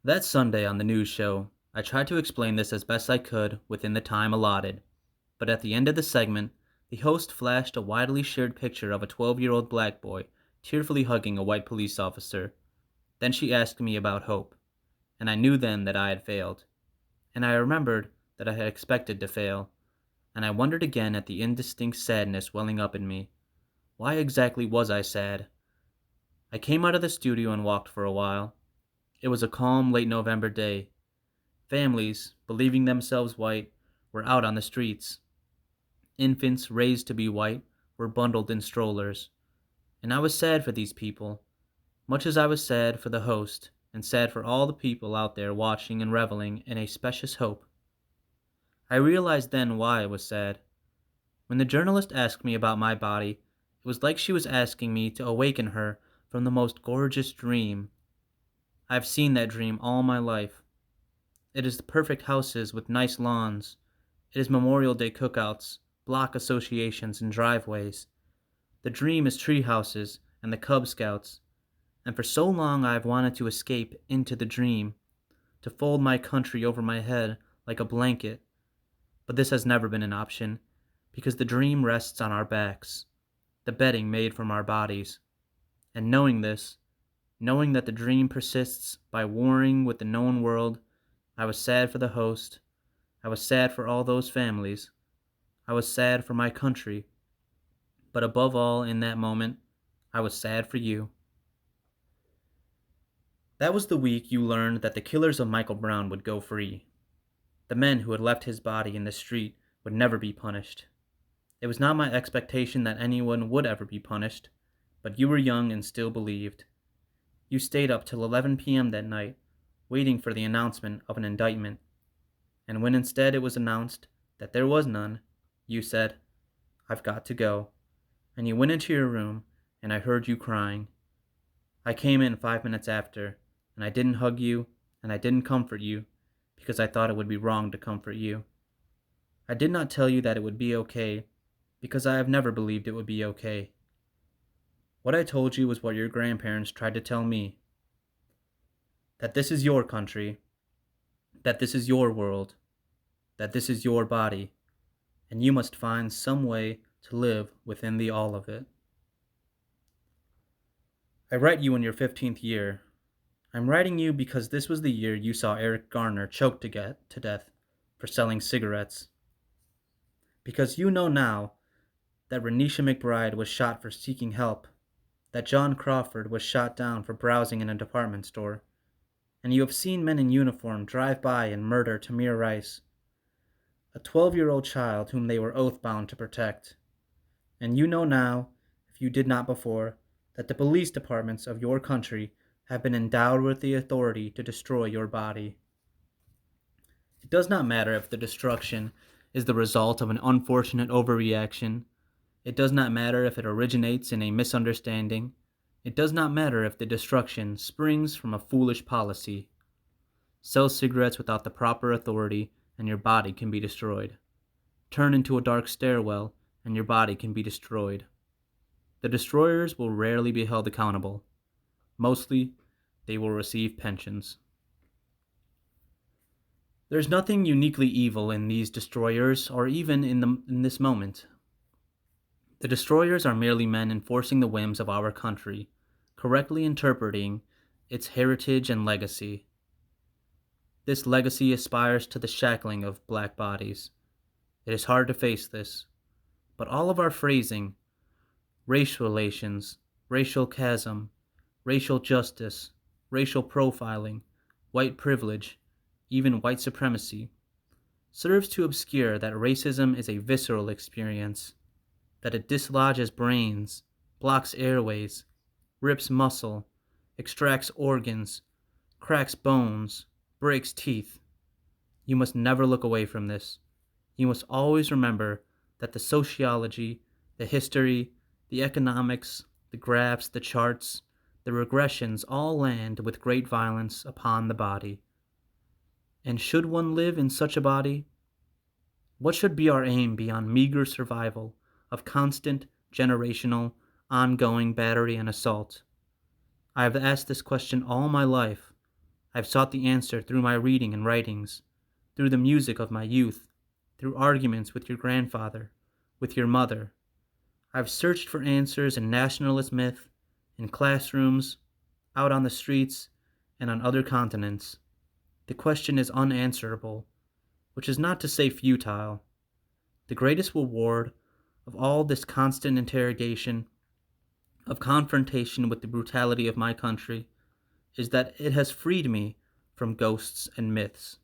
That Sunday on the news show, I tried to explain this as best I could within the time allotted, but at the end of the segment, the host flashed a widely shared picture of a 12-year-old black boy tearfully hugging a white police officer. Then she asked me about hope, and I knew then that I had failed. And I remembered that I had expected to fail, and I wondered again at the indistinct sadness welling up in me. Why exactly was I sad? I came out of the studio and walked for a while. It was a calm, late November day. Families, believing themselves white, were out on the streets. Infants raised to be white were bundled in strollers. And I was sad for these people, much as I was sad for the host, and sad for all the people out there watching and reveling in a specious hope. I realized then why I was sad. When the journalist asked me about my body, it was like she was asking me to awaken her from the most gorgeous dream. I have seen that dream all my life. It is the perfect houses with nice lawns. It is Memorial Day cookouts, block associations, and driveways. The dream is tree houses and the Cub Scouts. And for so long I have wanted to escape into the dream, to fold my country over my head like a blanket. But this has never been an option, because the dream rests on our backs, the bedding made from our bodies. And knowing this, knowing that the dream persists by warring with the known world, I was sad for the host. I was sad for all those families. I was sad for my country. But above all, in that moment, I was sad for you. That was the week you learned that the killers of Michael Brown would go free. The men who had left his body in the street would never be punished. It was not my expectation that anyone would ever be punished, but you were young and still believed. You stayed up till 11 p.m. that night, waiting for the announcement of an indictment. And when instead it was announced that there was none, you said, "I've got to go." And you went into your room, and I heard you crying. I came in 5 minutes after, and I didn't hug you, and I didn't comfort you, because I thought it would be wrong to comfort you. I did not tell you that it would be okay, because I have never believed it would be okay. What I told you was what your grandparents tried to tell me. That this is your country, that this is your world, that this is your body, and you must find some way to live within the all of it. I write you in your 15th year. I'm writing you because this was the year you saw Eric Garner choked to death for selling cigarettes. Because you know now that Renisha McBride was shot for seeking help, that John Crawford was shot down for browsing in a department store, and you have seen men in uniform drive by and murder Tamir Rice, a 12-year-old child whom they were oath-bound to protect. And you know now, if you did not before, that the police departments of your country have been endowed with the authority to destroy your body. It does not matter if the destruction is the result of an unfortunate overreaction. It does not matter if it originates in a misunderstanding. It does not matter if the destruction springs from a foolish policy. Sell cigarettes without the proper authority, and your body can be destroyed. Turn into a dark stairwell, and your body can be destroyed. The destroyers will rarely be held accountable. Mostly, they will receive pensions. There's nothing uniquely evil in these destroyers, or even in this moment. The destroyers are merely men enforcing the whims of our country, correctly interpreting its heritage and legacy. This legacy aspires to the shackling of black bodies. It is hard to face this, but all of our phrasing, race relations, racial chasm, racial justice, racial profiling, white privilege, even white supremacy, serves to obscure that racism is a visceral experience, that it dislodges brains, blocks airways, rips muscle, extracts organs, cracks bones, breaks teeth. You must never look away from this. You must always remember that the sociology, the history, the economics, the graphs, the charts, the regressions all land with great violence upon the body. And should one live in such a body? What should be our aim beyond meager survival of constant, generational, ongoing battery and assault? I have asked this question all my life. I've sought the answer through my reading and writings, through the music of my youth, through arguments with your grandfather, with your mother. I've searched for answers in nationalist myth, in classrooms, out on the streets, and on other continents. The question is unanswerable, which is not to say futile. The greatest reward of all this constant interrogation, of confrontation with the brutality of my country, is that it has freed me from ghosts and myths.